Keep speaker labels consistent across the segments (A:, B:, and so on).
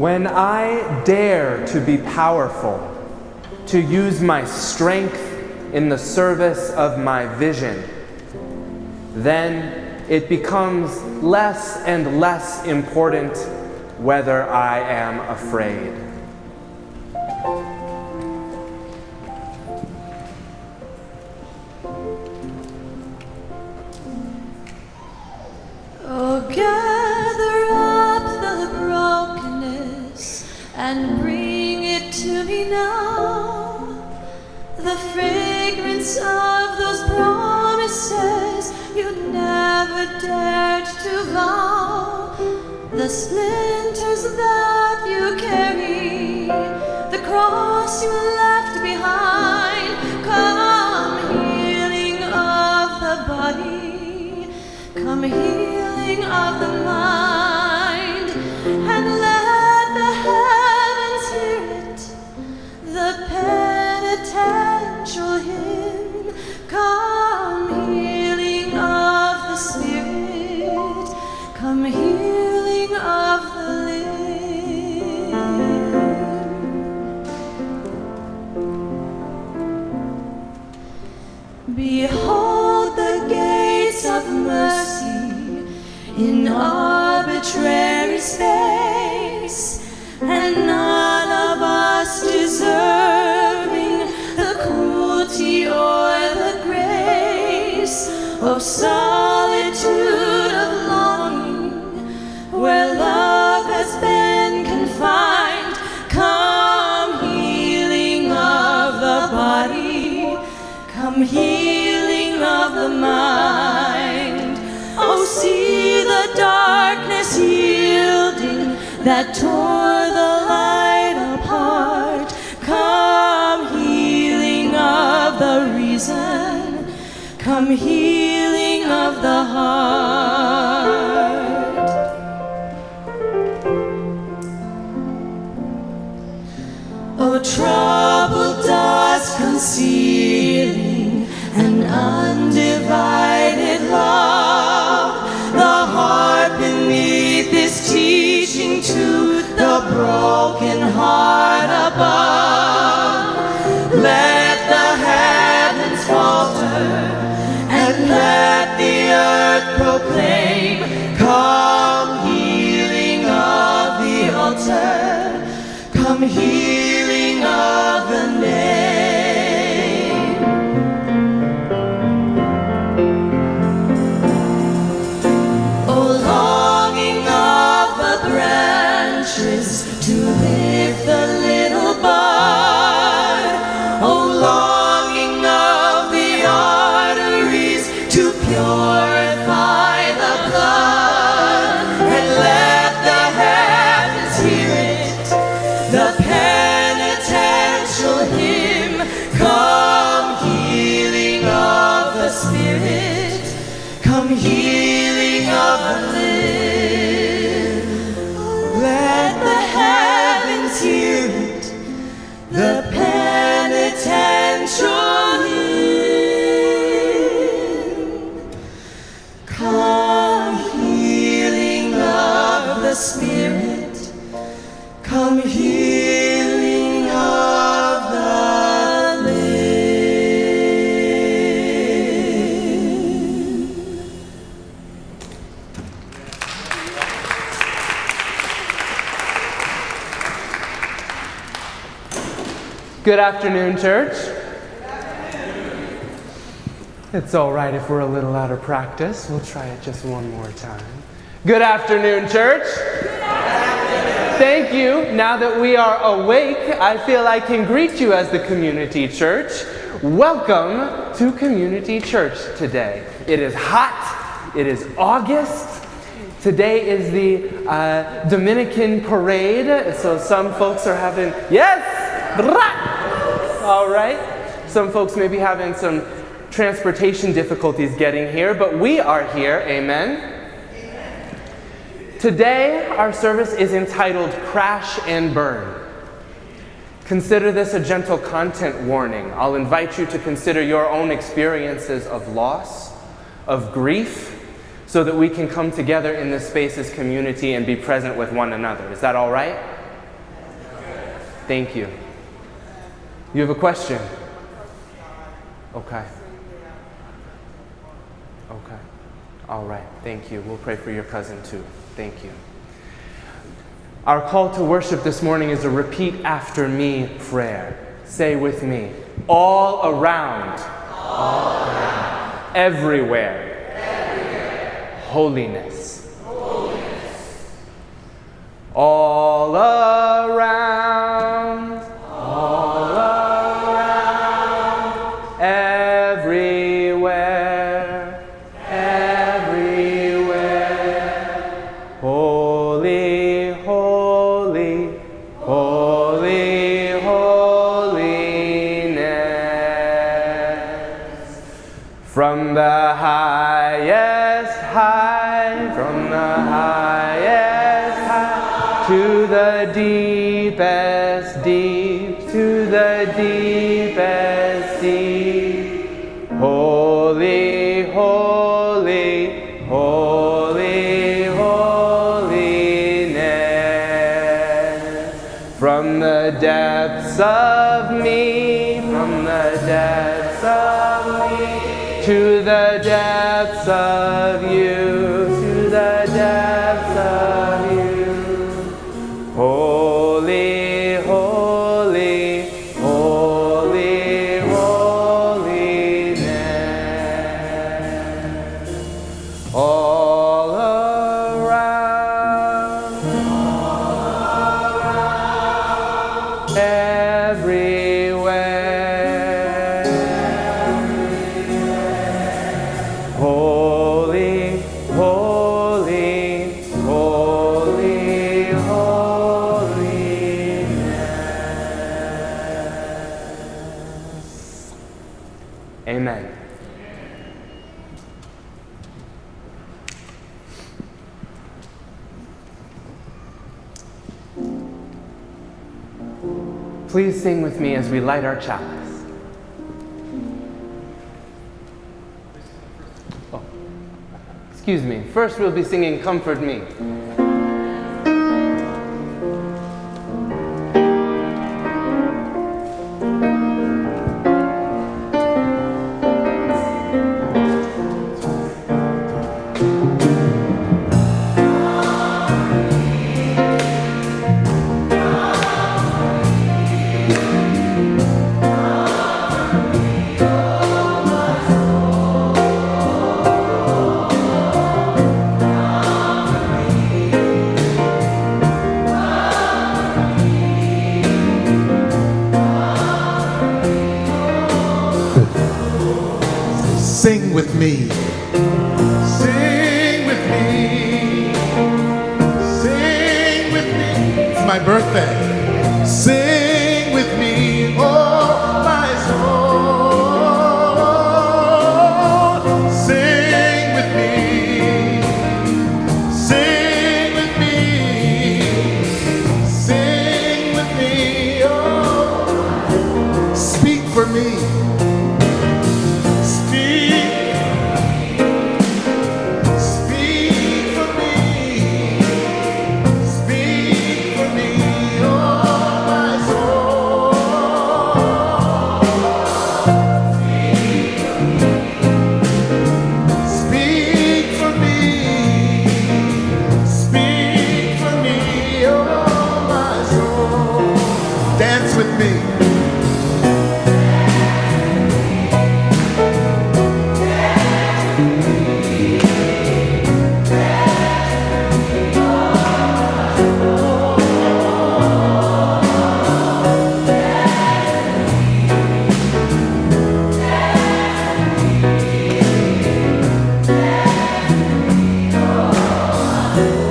A: When I dare to be powerful, to use my strength in the service of my vision, then it becomes less and less important whether I am afraid.
B: Oh, gather up the brokenness and bring it to me now. The fragrance of those promises you never dared to vow. The splinters that you carry, the cross you left behind. Come, healing of the body, come, healing of the mind, and let the heavens hear it, the penitential hymn. Come, healing of the spirit, come, healing of the limb. Behold the gates of mercy in arbitrary space, and none of us deserving the cruelty or the grace. Oh, solitude of longing, where love has been confined. Come, healing of the body, come, healing of the mind. Oh, see the darkness yielding that tore the light apart. Come, healing of the reason, come, healing of the heart. Oh, troubled dust concealing an undivided love, the heart beneath is teaching to the broken heart above. Let the heavens falter and let the earth proclaim. Come, healing of the altar, come, healing of the name. To lift the little bud, oh, longing of the arteries to purify the blood, and let the heavens hear it, the penitential hymn. Come, healing of the spirit, come, healing of the limb. Let the heavens hear it, the penitential hymn. Come, healing of the spirit, come, healing of the limb.
A: Good afternoon, church. It's all right if we're a little out of practice. We'll try it just one more time. Good afternoon, church. Good afternoon. Thank you. Now that we are awake, I feel I can greet you as the community church. Welcome to Community Church today. It is hot. It is August. Today is the Dominican parade, so some folks are having, yes! All right. Some folks may be having some transportation difficulties getting here, but we are here. Amen. Amen. Today, our service is entitled Crash and Burn. Consider this a gentle content warning. I'll invite you to consider your own experiences of loss, of grief, so that we can come together in this space as community and be present with one another. Is that all right? Thank you. You have a question? Okay. Okay. All right. Thank you. We'll pray for your cousin too. Thank you. Our call to worship this morning is a repeat after me prayer. Say with me, all around, everywhere, holiness. All around, everywhere, holy, holy, holy, holiness. From the highest high, to the deepest deep, to the deepest deep. Holy, holy, holy, holiness. From the depths of me, to the depths of you, to the depths of you. Holy, holy, holy, holiness. All around, everywhere, holy, holy, holy, holiness. Amen. Please sing with me as we light our chalice. Oh, excuse me. First we'll be singing Comfort Me.
C: Sing with me. Sing with me. Sing with me. It's my birthday. Sing with me, oh my soul. Sing with me. Sing with me. Sing with me, oh. Speak for me. Dance with me.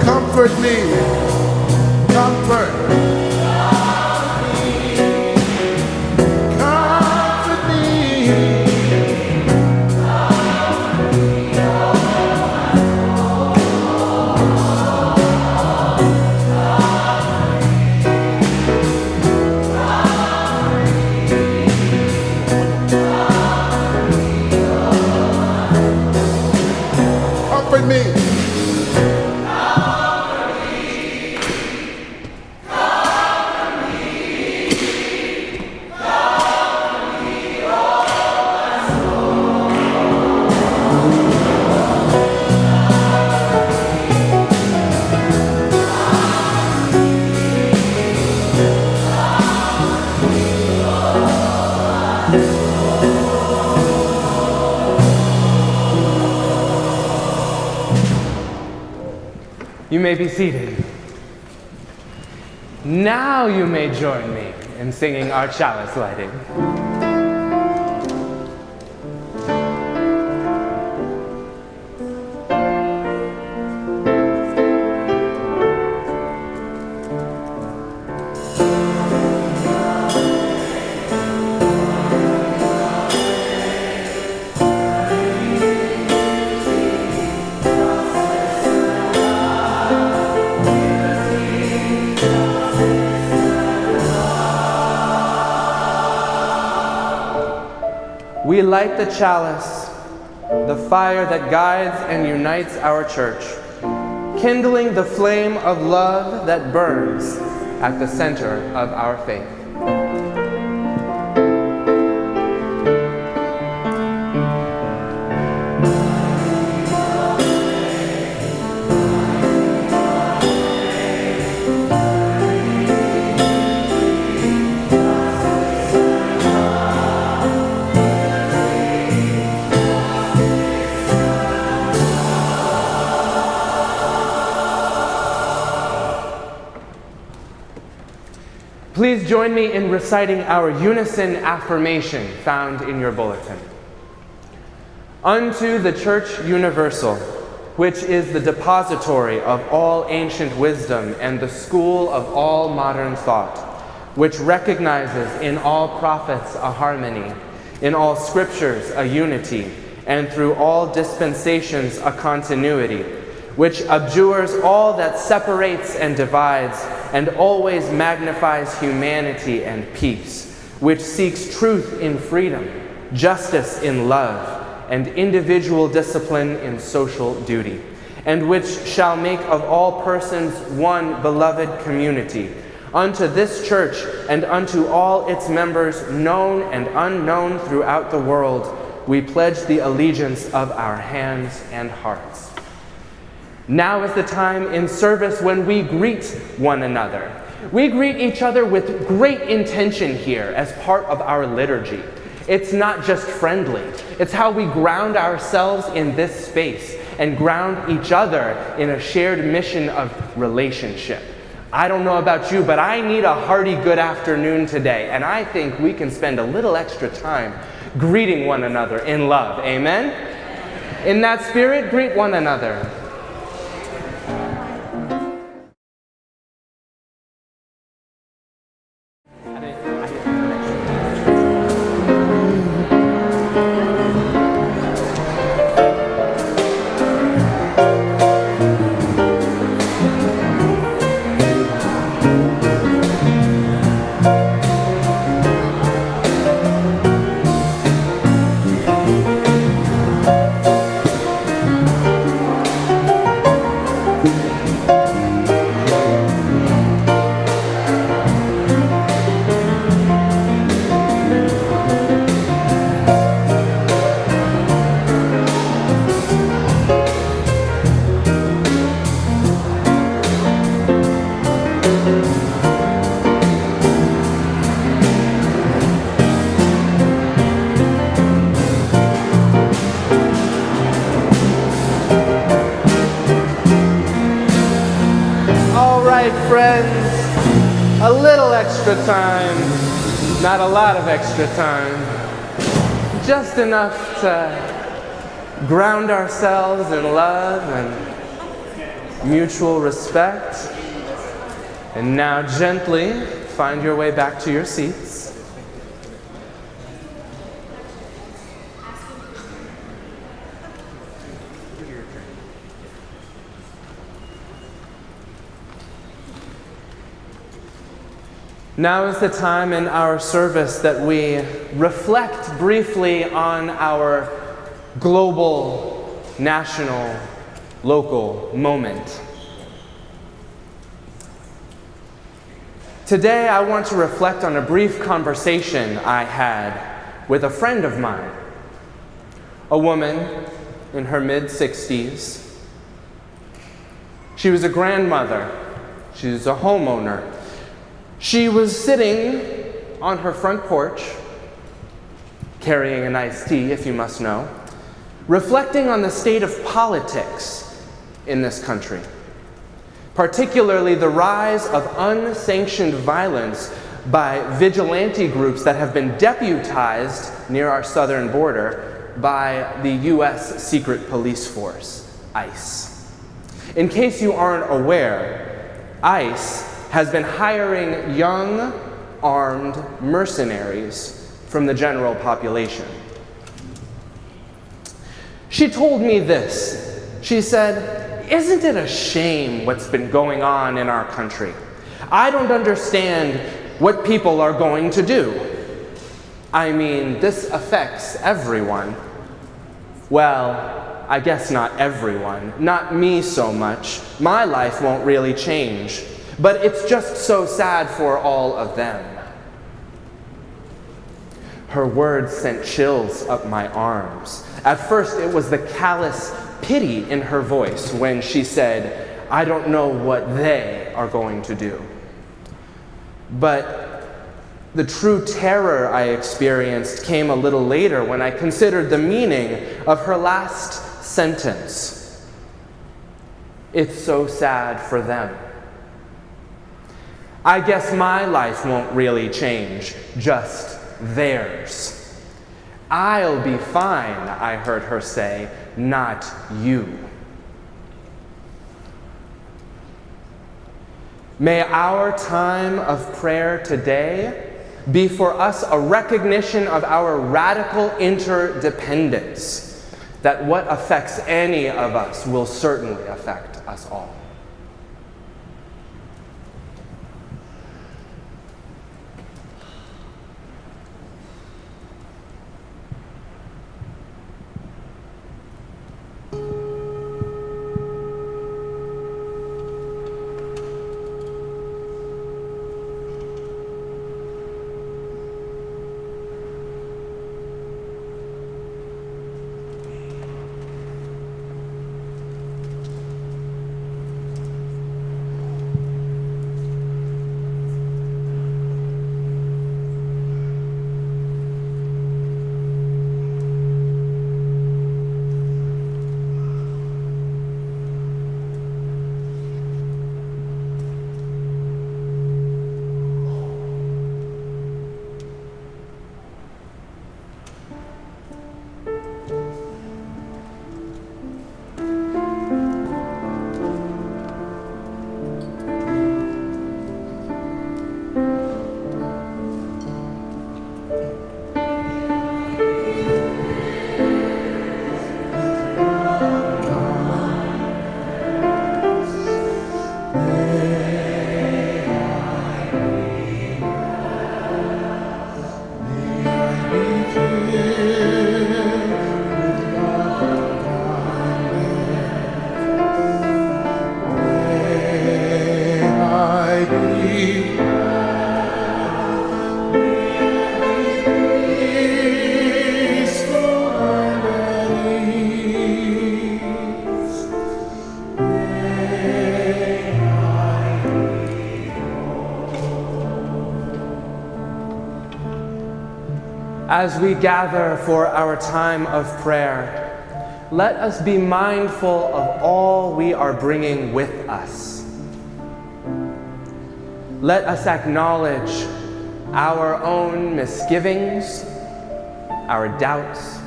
C: Comfort me. Comfort.
A: You may be seated. Now you may join me in singing our chalice lighting. We light the chalice, the fire that guides and unites our church, kindling the flame of love that burns at the center of our faith. Please join me in reciting our unison affirmation found in your bulletin. Unto the Church Universal, which is the depository of all ancient wisdom and the school of all modern thought, which recognizes in all prophets a harmony, in all scriptures a unity, and through all dispensations a continuity, which abjures all that separates and divides, and always magnifies humanity and peace, which seeks truth in freedom, justice in love, and individual discipline in social duty, and which shall make of all persons one beloved community. Unto this church and unto all its members, known and unknown throughout the world, we pledge the allegiance of our hands and hearts. Now is the time in service when we greet one another. We greet each other with great intention here as part of our liturgy. It's not just friendly. It's how we ground ourselves in this space and ground each other in a shared mission of relationship. I don't know about you, but I need a hearty good afternoon today, and I think we can spend a little extra time greeting one another in love. Amen? In that spirit, greet one another. Friends, a little extra time, not a lot of extra time, just enough to ground ourselves in love and mutual respect. And now gently find your way back to your seats. Now is the time in our service that we reflect briefly on our global, national, local moment. Today I want to reflect on a brief conversation I had with a friend of mine, a woman in her mid-60s. She was a grandmother. She was a homeowner. She was sitting on her front porch, carrying an iced tea, if you must know, reflecting on the state of politics in this country. particularly the rise of unsanctioned violence by vigilante groups that have been deputized near our southern border by the U.S. Secret Police Force, ICE. In case you aren't aware, ICE has been hiring young, armed mercenaries from the general population. She told me this. She said, "Isn't it a shame what's been going on in our country? I don't understand what people are going to do. I mean, this affects everyone." Well, I guess not everyone. Not me so much. My life won't really change. But it's just so sad for all of them. Her words sent chills up my arms. At first, it was the callous pity in her voice when she said, "I don't know what they are going to do." But the true terror I experienced came a little later when I considered the meaning of her last sentence. It's so sad for them. I guess my life won't really change, just theirs. I'll be fine, I heard her say, not you. May our time of prayer today be for us a recognition of our radical interdependence, that what affects any of us will certainly affect us all. As we gather for our time of prayer, let us be mindful of all we are bringing with us. Let us acknowledge our own misgivings, our doubts,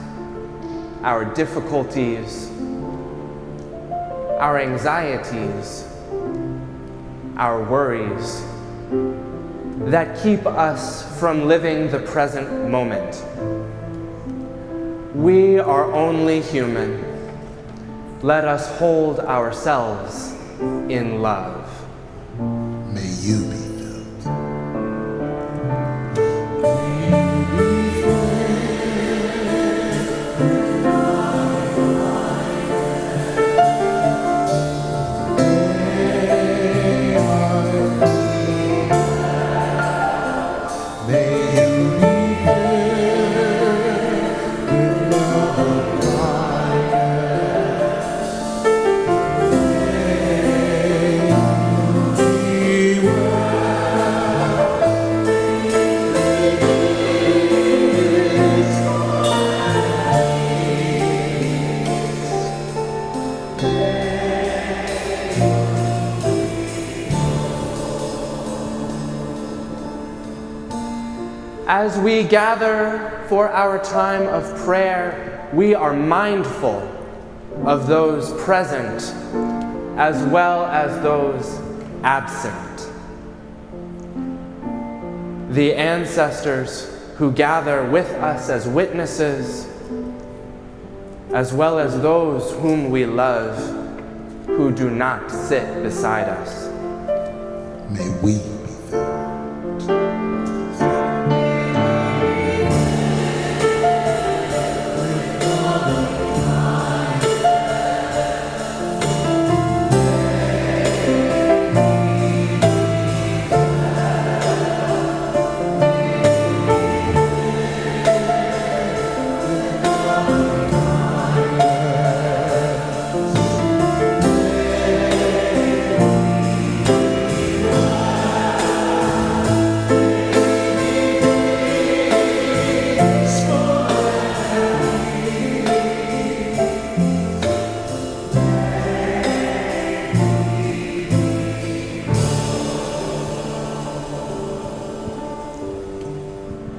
A: our difficulties, our anxieties, our worries, that keep us from living the present moment. We are only human. Let us hold ourselves in love.
C: May you be filled.
B: We
A: As we gather for our time of prayer, we are mindful of those present as well as those absent. The ancestors who gather with us as witnesses, as well as those whom we love who do not sit beside us.
C: May we be filled.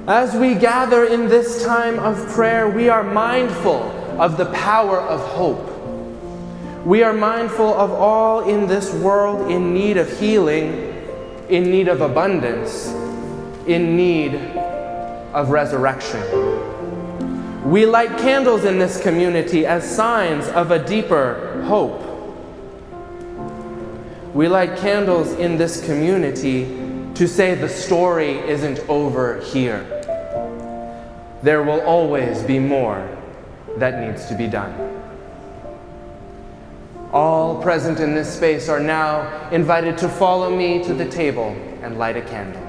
A: As we gather in this time of prayer, we are mindful of the power of hope. We are mindful of all in this world in need of healing, in need of abundance, in need of resurrection. We light candles in this community as signs of a deeper hope. We light candles in this community to say the story isn't over here. There will always be more that needs to be done. All present in this space are now invited to follow me to the table and light a candle.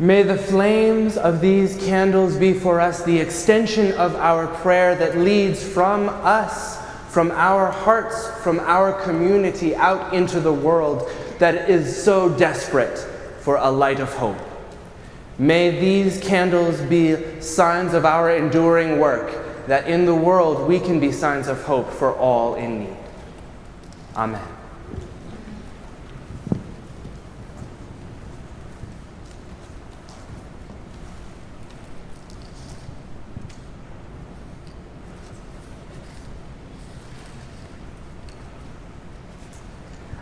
A: May the flames of these candles be for us the extension of our prayer that leads from us, from our hearts, from our community out into the world that is so desperate for a light of hope. May these candles be signs of our enduring work, that in the world we can be signs of hope for all in need. Amen.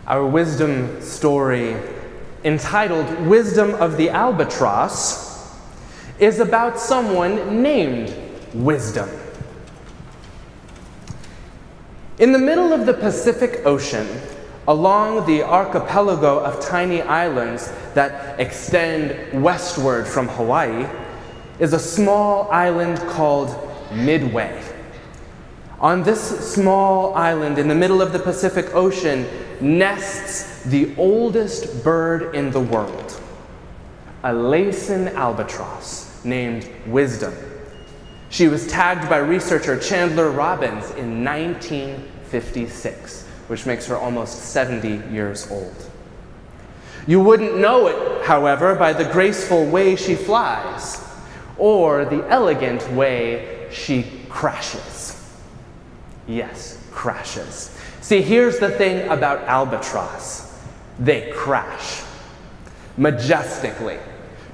A: Our wisdom story, entitled Wisdom of the Albatross, is about someone named Wisdom. In the middle of the Pacific Ocean, along the archipelago of tiny islands that extend westward from Hawaii, is a small island called Midway. On this small island in the middle of the Pacific Ocean nests the oldest bird in the world, a Laysan albatross named Wisdom. She was tagged by researcher Chandler Robbins in 1956, which makes her almost 70 years old. You wouldn't know it, however, by the graceful way she flies or the elegant way she crashes. Yes, crashes. See, here's the thing about albatross. They crash. Majestically,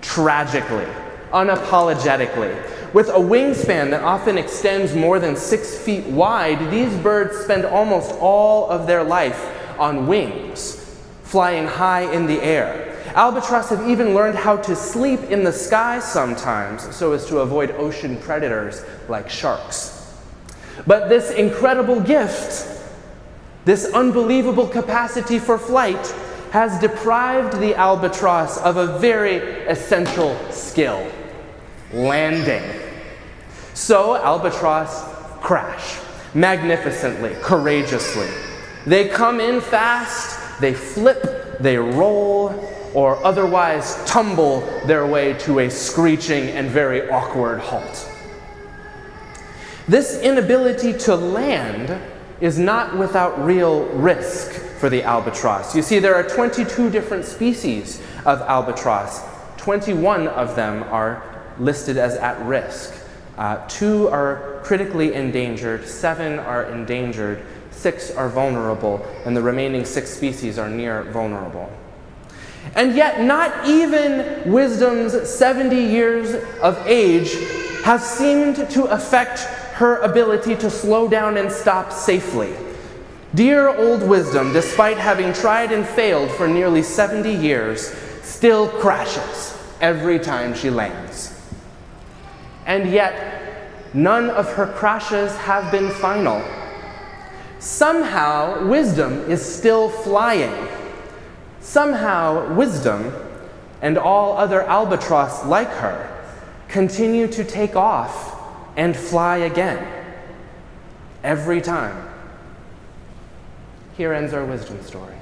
A: tragically, unapologetically. With a wingspan that often extends more than 6 feet wide, these birds spend almost all of their life on wings, flying high in the air. Albatross have even learned how to sleep in the sky sometimes so as to avoid ocean predators like sharks. But this incredible gift, this unbelievable capacity for flight, has deprived the albatross of a very essential skill: landing. So albatross crash magnificently, courageously. They come in fast, they flip, they roll, or otherwise tumble their way to a screeching and very awkward halt. This inability to land is not without real risk for the albatross. You see, there are 22 different species of albatross. 21 of them are listed as at risk. 2 are critically endangered, 7 are endangered, 6 are vulnerable, and the remaining 6 species are near vulnerable. And yet, not even Wisdom's 70 years of age has seemed to affect her ability to slow down and stop safely. Dear old Wisdom, despite having tried and failed for nearly 70 years, still crashes every time she lands. And yet, none of her crashes have been final. Somehow, Wisdom is still flying. Somehow, Wisdom, and all other albatross like her, continue to take off and fly again, every time. Here ends our wisdom story.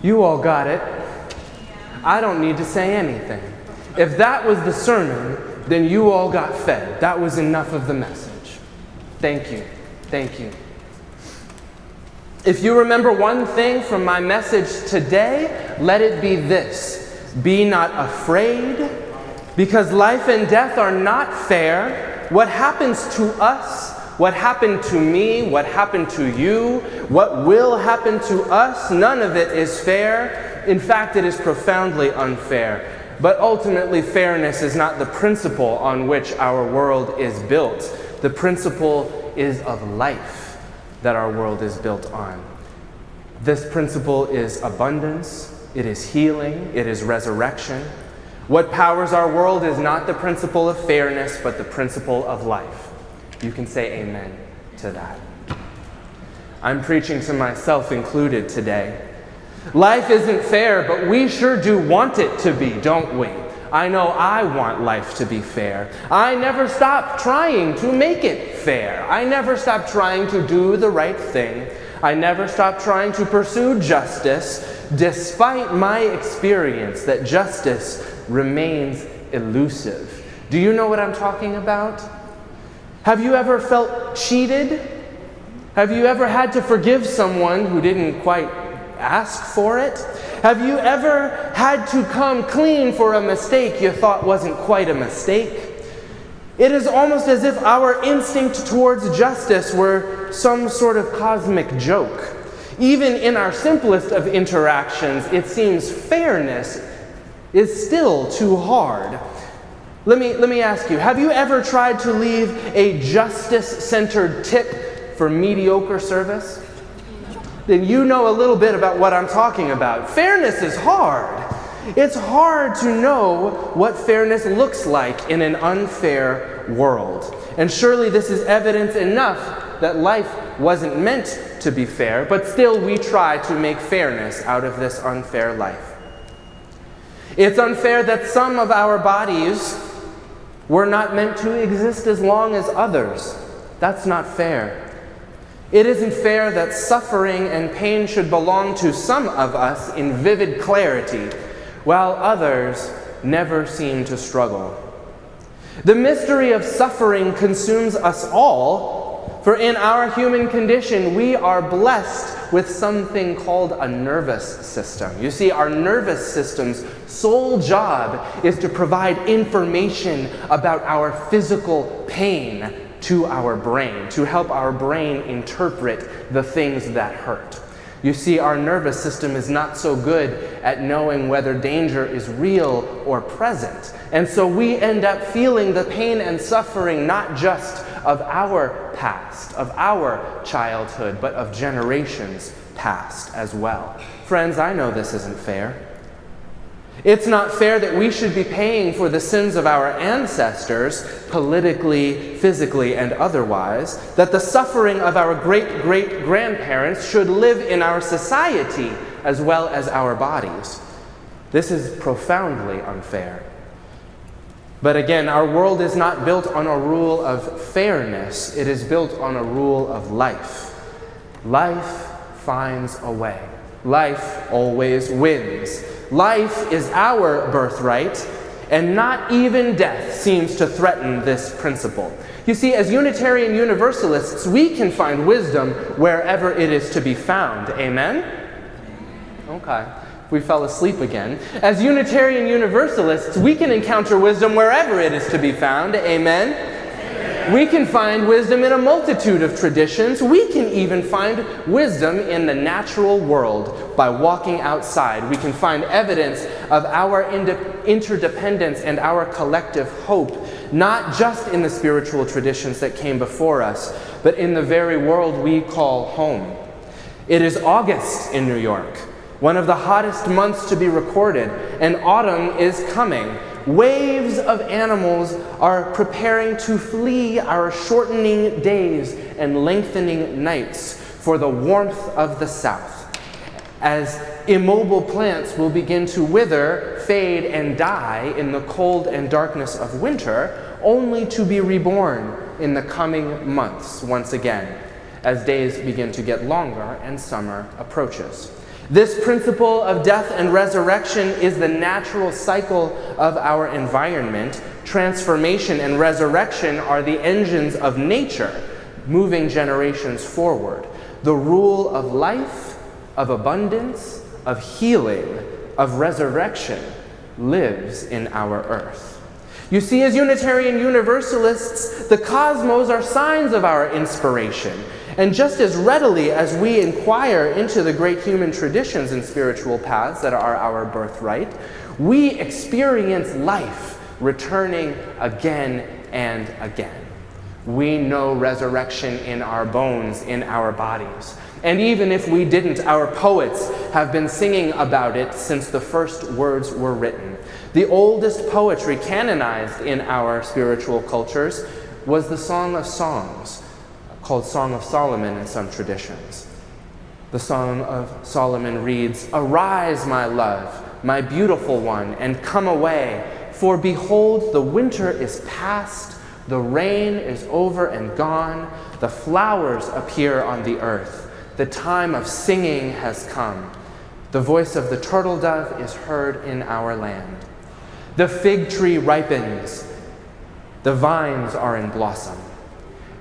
A: You all got it. I don't need to say anything. If that was the sermon, then you all got fed. That was enough of the message. Thank you. Thank you. If you remember one thing from my message today, let it be this: be not afraid, because life and death are not fair. What happens to us, what happened to me, what happened to you, what will happen to us, none of it is fair. In fact, it is profoundly unfair. But ultimately, fairness is not the principle on which our world is built. The principle is of life that our world is built on. This principle is abundance, it is healing, it is resurrection. What powers our world is not the principle of fairness, but the principle of life. You can say amen to that. I'm preaching to myself included today. Life isn't fair, but we sure do want it to be, don't we? I know I want life to be fair. I never stop trying to make it fair. I never stop trying to do the right thing. I never stop trying to pursue justice, despite my experience that justice remains elusive. Do you know what I'm talking about? Have you ever felt cheated? Have you ever had to forgive someone who didn't quite ask for it? Have you ever had to come clean for a mistake you thought wasn't quite a mistake? It is almost as if our instinct towards justice were some sort of cosmic joke. Even in our simplest of interactions, it seems fairness is still too hard. Let me ask you, have you ever tried to leave a justice-centered tip for mediocre service? Then you know a little bit about what I'm talking about. Fairness is hard. It's hard to know what fairness looks like in an unfair world. And surely this is evidence enough that life wasn't meant to be fair, but still we try to make fairness out of this unfair life. It's unfair that some of our bodies were not meant to exist as long as others. That's not fair. It isn't fair that suffering and pain should belong to some of us in vivid clarity, while others never seem to struggle. The mystery of suffering consumes us all, for in our human condition we are blessed with something called a nervous system. You see, our nervous system's sole job is to provide information about our physical pain to our brain, to help our brain interpret the things that hurt. You see, our nervous system is not so good at knowing whether danger is real or present. And so we end up feeling the pain and suffering not just of our past, of our childhood, but of generations past as well. Friends, I know this isn't fair. It's not fair that we should be paying for the sins of our ancestors, politically, physically, and otherwise, that the suffering of our great-great-grandparents should live in our society as well as our bodies. This is profoundly unfair. But again, our world is not built on a rule of fairness. It is built on a rule of life. Life finds a way. Life always wins. Life is our birthright, and not even death seems to threaten this principle. You see, as Unitarian Universalists, we can find wisdom wherever it is to be found. Amen? Okay. We fell asleep again. As Unitarian Universalists, we can encounter wisdom wherever it is to be found. Amen? We can find wisdom in a multitude of traditions. We can even find wisdom in the natural world by walking outside. We can find evidence of our interdependence and our collective hope, not just in the spiritual traditions that came before us, but in the very world we call home. It is August in New York, one of the hottest months to be recorded, and autumn is coming. Waves of animals are preparing to flee our shortening days and lengthening nights for the warmth of the south, as immobile plants will begin to wither, fade, and die in the cold and darkness of winter, only to be reborn in the coming months once again, as days begin to get longer and summer approaches. This principle of death and resurrection is the natural cycle of our environment. Transformation and resurrection are the engines of nature, moving generations forward. The rule of life, of abundance, of healing, of resurrection lives in our earth. You see, as Unitarian Universalists, the cosmos are signs of our inspiration. And just as readily as we inquire into the great human traditions and spiritual paths that are our birthright, we experience life returning again and again. We know resurrection in our bones, in our bodies. And even if we didn't, our poets have been singing about it since the first words were written. The oldest poetry canonized in our spiritual cultures was the Song of Songs, called Song of Solomon in some traditions. The Song of Solomon reads, "Arise, my love, my beautiful one, and come away, for behold, the winter is past, the rain is over and gone, the flowers appear on the earth, the time of singing has come. The voice of the turtle dove is heard in our land. The fig tree ripens, the vines are in blossom.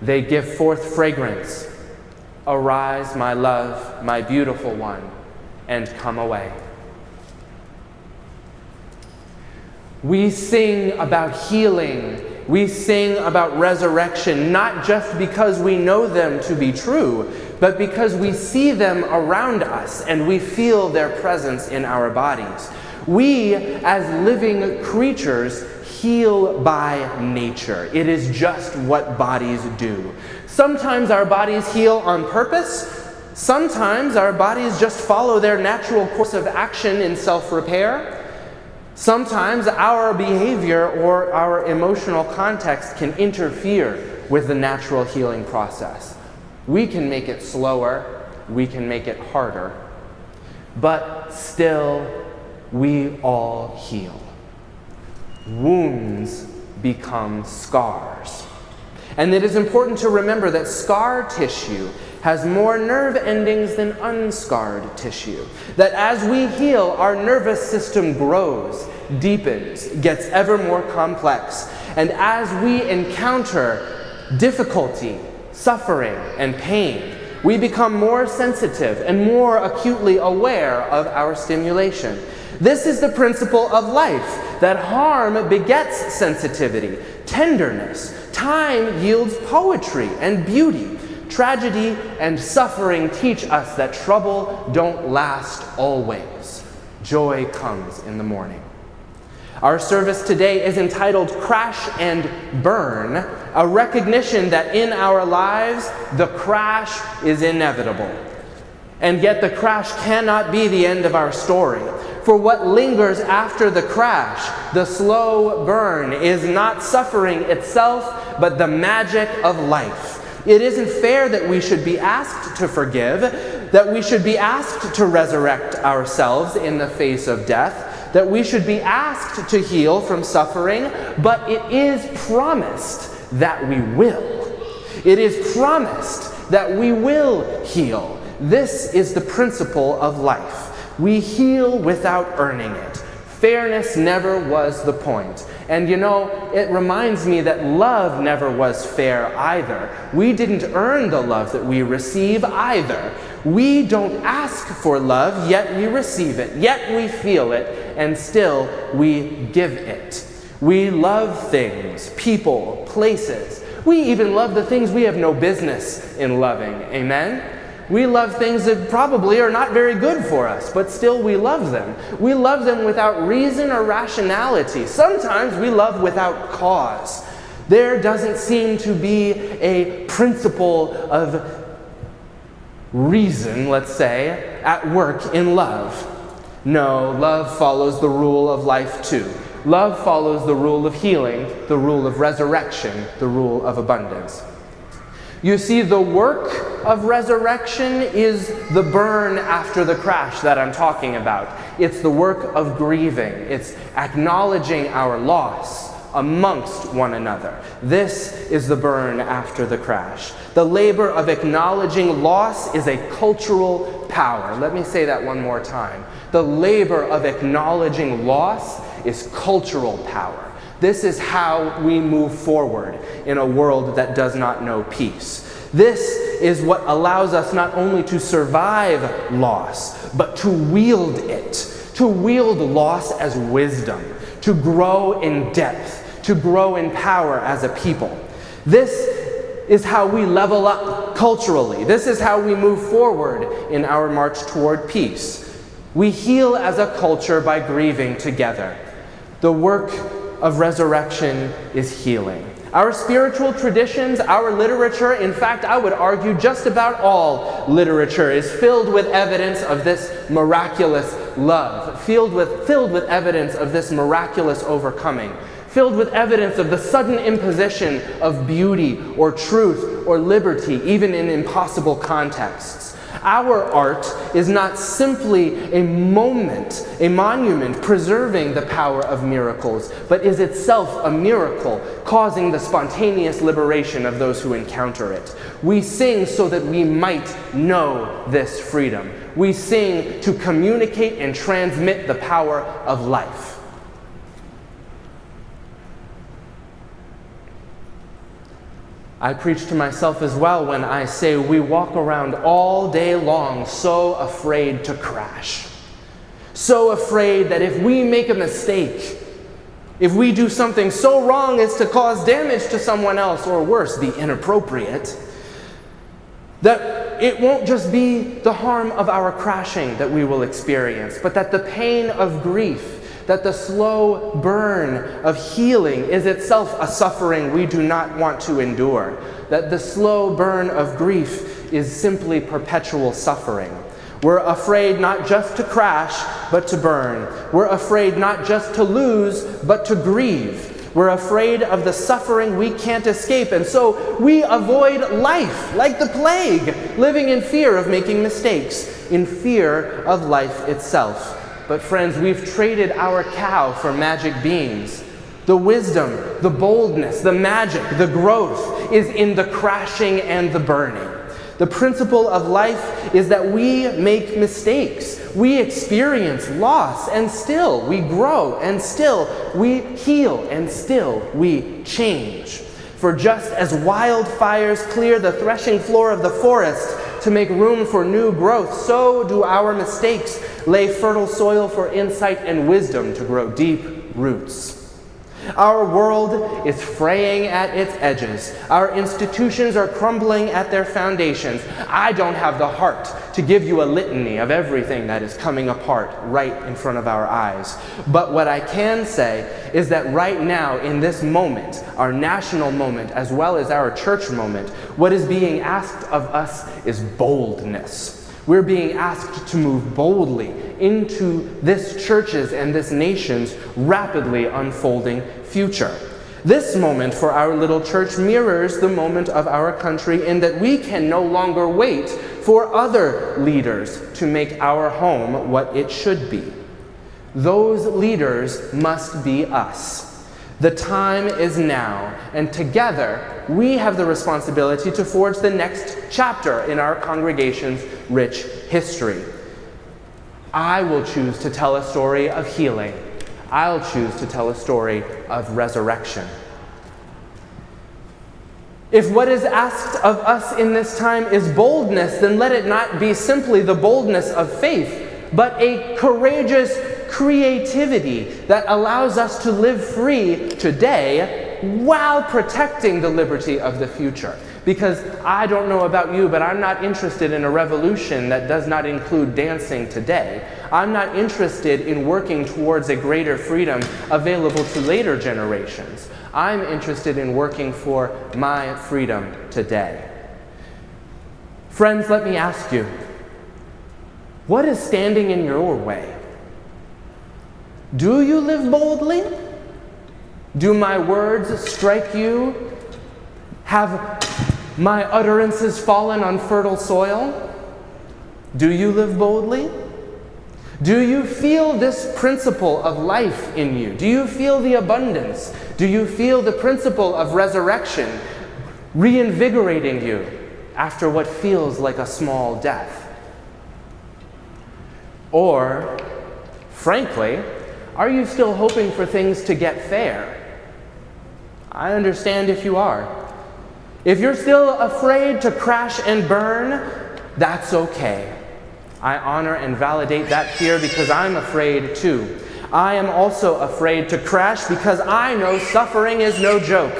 A: They give forth fragrance. Arise, my love, my beautiful one, and come away." We sing about healing. We sing about resurrection, not just because we know them to be true, but because we see them around us and we feel their presence in our bodies. We, as living creatures, heal by nature. It is just what bodies do. Sometimes our bodies heal on purpose. Sometimes our bodies just follow their natural course of action in self-repair. Sometimes our behavior or our emotional context can interfere with the natural healing process. We can make it slower, we can make it harder, but still we all heal. Wounds become scars. And it is important to remember that scar tissue has more nerve endings than unscarred tissue. That as we heal, our nervous system grows, deepens, gets ever more complex. And as we encounter difficulty, suffering, and pain, we become more sensitive and more acutely aware of our stimulation. This is the principle of life, that harm begets sensitivity, tenderness. Time yields poetry and beauty. Tragedy and suffering teach us that trouble don't last always. Joy comes in the morning. Our service today is entitled Crash and Burn, a recognition that in our lives, the crash is inevitable. And yet the crash cannot be the end of our story. For what lingers after the crash, the slow burn, is not suffering itself, but the magic of life. It isn't fair that we should be asked to forgive, that we should be asked to resurrect ourselves in the face of death, that we should be asked to heal from suffering, but it is promised that we will. It is promised that we will heal. This is the principle of life. We heal without earning it. Fairness never was the point. And you know, it reminds me that love never was fair either. We didn't earn the love that we receive either. We don't ask for love, yet we receive it, yet we feel it, and still we give it. We love things, people, places. We even love the things we have no business in loving. Amen? We love things that probably are not very good for us, but still we love them. We love them without reason or rationality. Sometimes we love without cause. There doesn't seem to be a principle of reason, let's say, at work in love. No, love follows the rule of life too. Love follows the rule of healing, the rule of resurrection, the rule of abundance. You see, the work of resurrection is the burn after the crash that I'm talking about. It's the work of grieving. It's acknowledging our loss amongst one another. This is the burn after the crash. The labor of acknowledging loss is a cultural power. Let me say that one more time. The labor of acknowledging loss is cultural power. This is how we move forward in a world that does not know peace. This is what allows us not only to survive loss, but to wield it. To wield loss as wisdom, to grow in depth, to grow in power as a people. This is how we level up culturally. This is how we move forward in our march toward peace. We heal as a culture by grieving together. The work of resurrection is healing. Our spiritual traditions, our literature, in fact, I would argue just about all literature is filled with evidence of this miraculous love, filled with evidence of this miraculous overcoming, filled with evidence of the sudden imposition of beauty or truth or liberty, even in impossible contexts. Our art is not simply a monument preserving the power of miracles, but is itself a miracle, causing the spontaneous liberation of those who encounter it. We sing so that we might know this freedom. We sing to communicate and transmit the power of life. I preach to myself as well when I say we walk around all day long so afraid to crash. So afraid that if we make a mistake, if we do something so wrong as to cause damage to someone else, or worse, be inappropriate, That it won't just be the harm of our crashing that we will experience, but that the pain of grief, that the slow burn of healing is itself a suffering we do not want to endure. That the slow burn of grief is simply perpetual suffering. We're afraid not just to crash, but to burn. We're afraid not just to lose, but to grieve. We're afraid of the suffering we can't escape, and so we avoid life like the plague, living in fear of making mistakes, in fear of life itself. But friends, we've traded our cow for magic beans. The wisdom, the boldness, the magic, the growth is in the crashing and the burning. The principle of life is that we make mistakes. We experience loss, and still we grow, and still we heal, and still we change. For just as wildfires clear the threshing floor of the forest to make room for new growth, so do our mistakes lay fertile soil for insight and wisdom to grow deep roots. Our world is fraying at its edges. Our institutions are crumbling at their foundations. I don't have the heart to give you a litany of everything that is coming apart right in front of our eyes. But what I can say is that right now, in this moment, our national moment as well as our church moment, what is being asked of us is boldness. We're being asked to move boldly into this church's and this nation's rapidly unfolding future. This moment for our little church mirrors the moment of our country in that we can no longer wait for other leaders to make our home what it should be. Those leaders must be us. The time is now, and together we have the responsibility to forge the next chapter in our congregation's rich history. I will choose to tell a story of healing. I'll choose to tell a story of resurrection. If what is asked of us in this time is boldness, then let it not be simply the boldness of faith, but a courageous creativity that allows us to live free today while protecting the liberty of the future. Because I don't know about you, but I'm not interested in a revolution that does not include dancing today. I'm not interested in working towards a greater freedom available to later generations. I'm interested in working for my freedom today. Friends, let me ask you, what is standing in your way? Do you live boldly? Do my words strike you? Have my utterances fallen on fertile soil? Do you live boldly? Do you feel this principle of life in you? Do you feel the abundance? Do you feel the principle of resurrection reinvigorating you after what feels like a small death? Or, frankly, are you still hoping for things to get fair? I understand if you are. If you're still afraid to crash and burn, that's okay. I honor and validate that fear because I'm afraid too. I am also afraid to crash because I know suffering is no joke.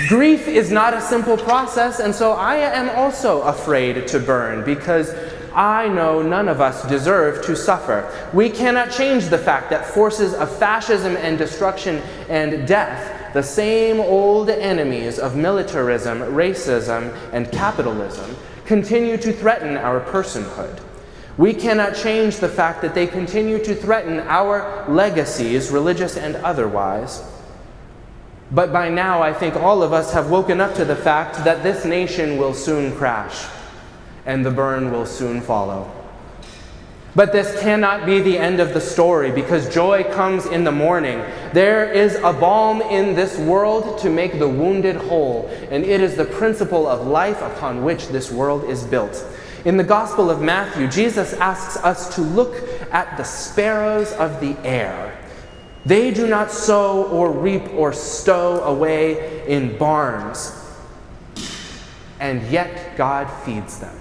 A: Grief is not a simple process, and so I am also afraid to burn because I know none of us deserve to suffer. We cannot change the fact that forces of fascism and destruction and death, the same old enemies of militarism, racism, and capitalism, continue to threaten our personhood. We cannot change the fact that they continue to threaten our legacies, religious and otherwise. But by now, I think all of us have woken up to the fact that this nation will soon crash, and the burn will soon follow. But this cannot be the end of the story, because joy comes in the morning. There is a balm in this world to make the wounded whole, and it is the principle of life upon which this world is built. In the Gospel of Matthew, Jesus asks us to look at the sparrows of the air. They do not sow or reap or stow away in barns, and yet God feeds them.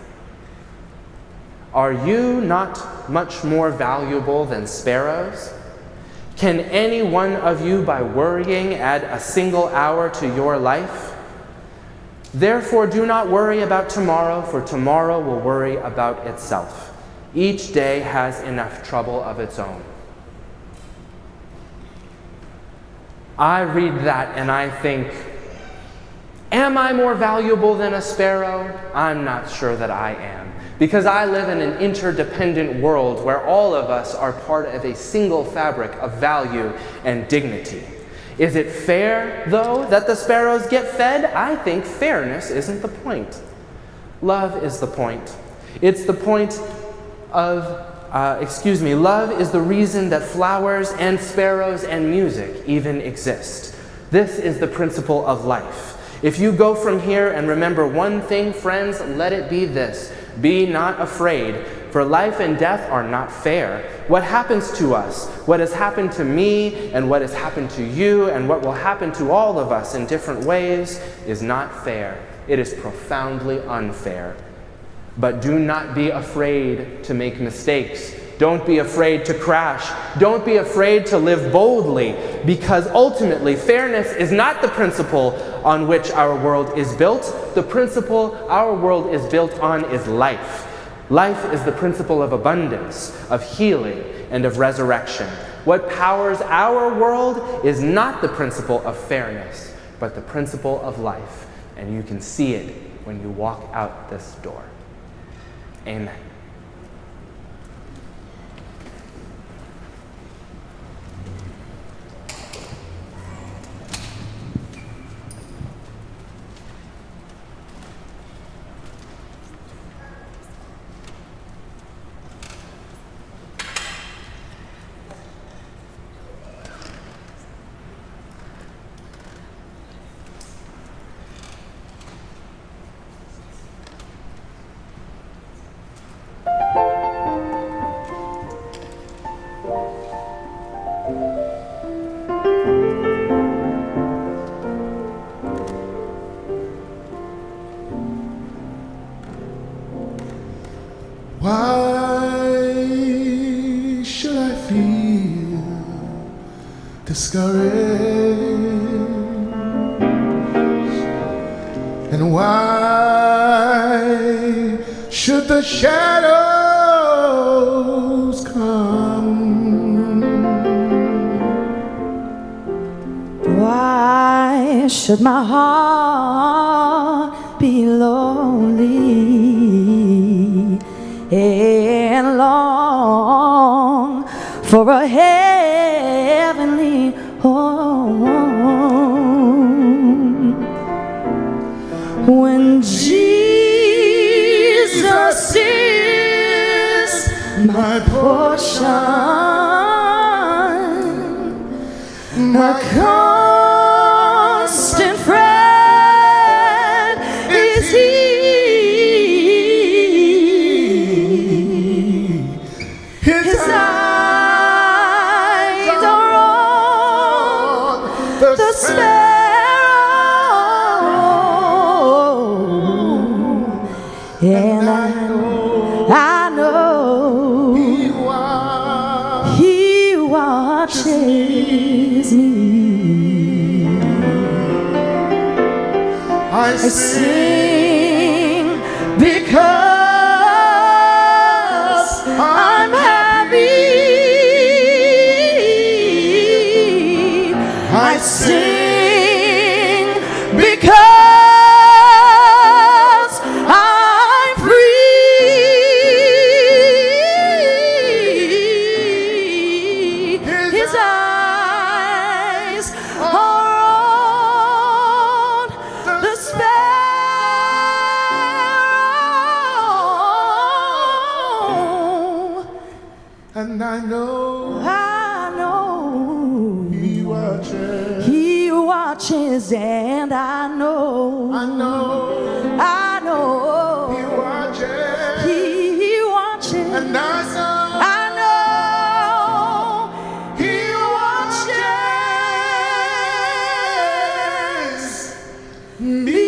A: Are you not much more valuable than sparrows? Can any one of you, by worrying, add a single hour to your life? Therefore, do not worry about tomorrow, for tomorrow will worry about itself. Each day has enough trouble of its own. I read that and I think, am I more valuable than a sparrow? I'm not sure that I am, because I live in an interdependent world where all of us are part of a single fabric of value and dignity. Is it fair, though, that the sparrows get fed? I think fairness isn't the point. Love is the point. It's the point of, love is the reason that flowers and sparrows and music even exist. This is the principle of life. If you go from here and remember one thing, friends, let it be this: be not afraid, for life and death are not fair. What happens to us, what has happened to me, and what has happened to you, and what will happen to all of us in different ways, is not fair. It is profoundly unfair. But do not be afraid to make mistakes. Don't be afraid to crash. Don't be afraid to live boldly, because ultimately fairness is not the principle on which our world is built. The principle our world is built on is life. Life is the principle of abundance, of healing, and of resurrection. What powers our world is not the principle of fairness, but the principle of life. And you can see it when you walk out this door. Amen.
C: Why should I feel discouraged? And why should the shadows come?
B: Why should my heart be lonely and long for a heavenly home, when Jesus is my portion, a constant friend is He. His eyes are on the sparrow, and I know He watches me.
C: I
B: I sing because I'm happy. I sing because I'm free. His eyes are on the sparrow,
C: and I know He watches.
B: He watches, and I know
C: I know He watches.
B: He watches,
C: And I
B: know
C: He watches me.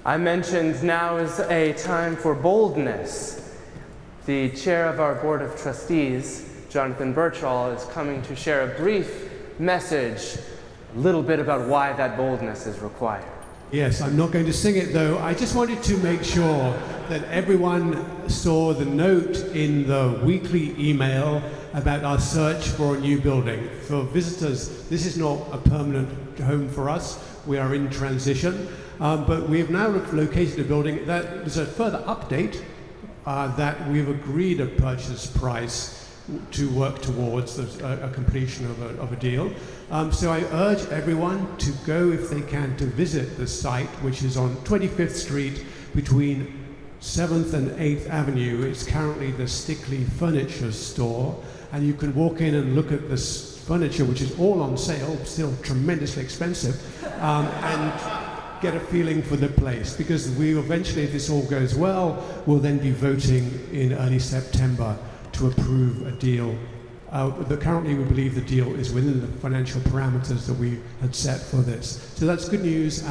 A: I mentioned now is a time for boldness. The chair of our Board of Trustees, Jonathan Birchall, is coming to share a brief message, a little bit about why that boldness is required.
D: Yes, I'm not going to sing it though. I just wanted to make sure that everyone saw the note in the weekly email about our search for a new building. For visitors, this is not a permanent home for us. We are in transition, but we have now located a building that is a further update that we've agreed a purchase price to work towards a completion of a deal. So I urge everyone to go, if they can, to visit the site, which is on 25th Street between 7th and 8th Avenue. It's currently the Stickley Furniture Store, and you can walk in and look at this furniture, which is all on sale, still tremendously expensive, and get a feeling for the place, because we eventually, if this all goes well, will then be voting in early September to approve a deal. Currently we believe the deal is within the financial parameters that we had set for this. So that's good news.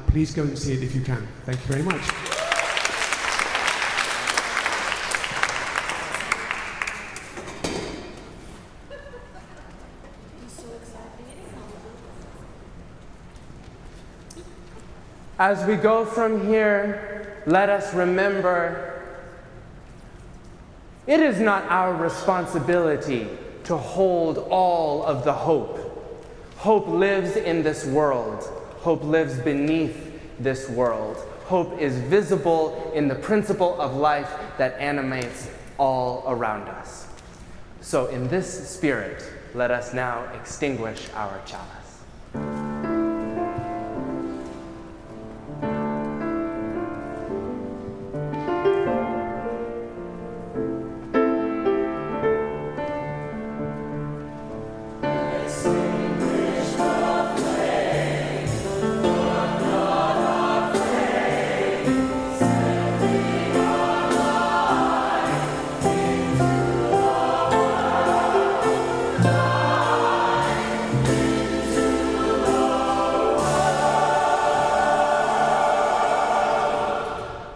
D: Please go and see it if you can. Thank you very much.
A: As we go from here, let us remember it is not our responsibility to hold all of the hope. Hope lives in this world. Hope lives beneath this world. Hope is visible in the principle of life that animates all around us. So in this spirit, let us now extinguish our chalice.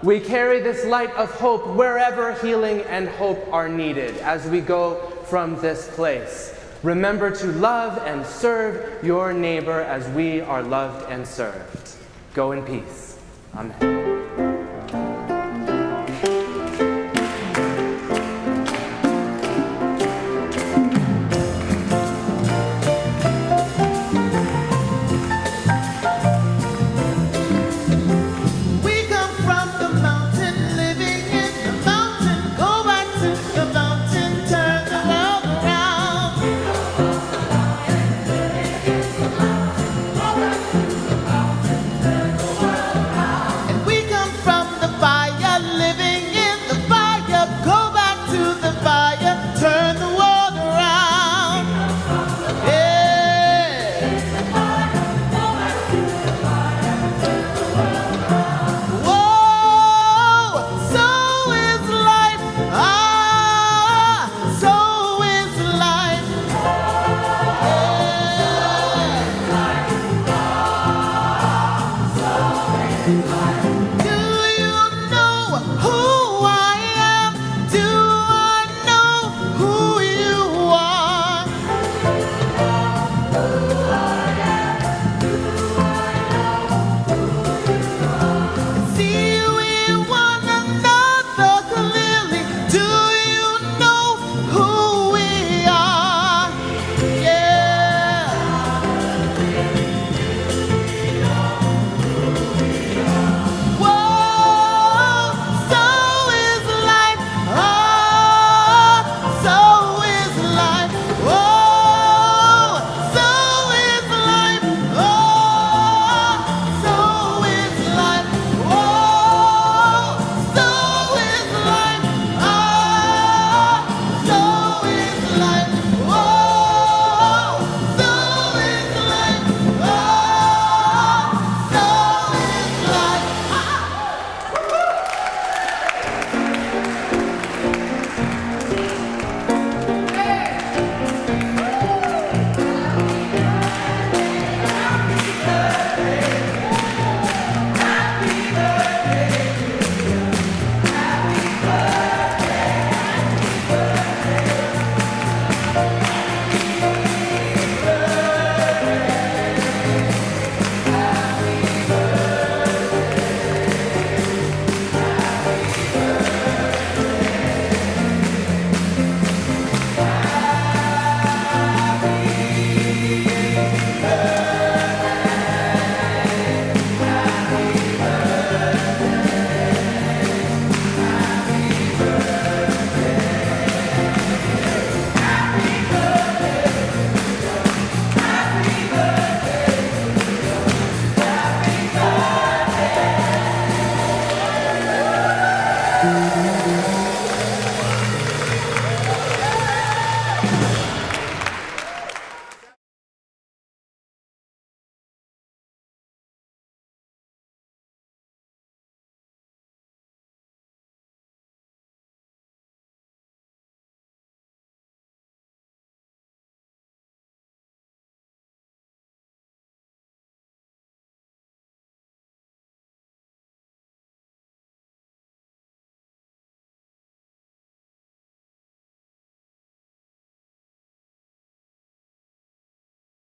A: We carry this light of hope wherever healing and hope are needed as we go from this place. Remember to love and serve your neighbor as we are loved and served. Go in peace. Amen.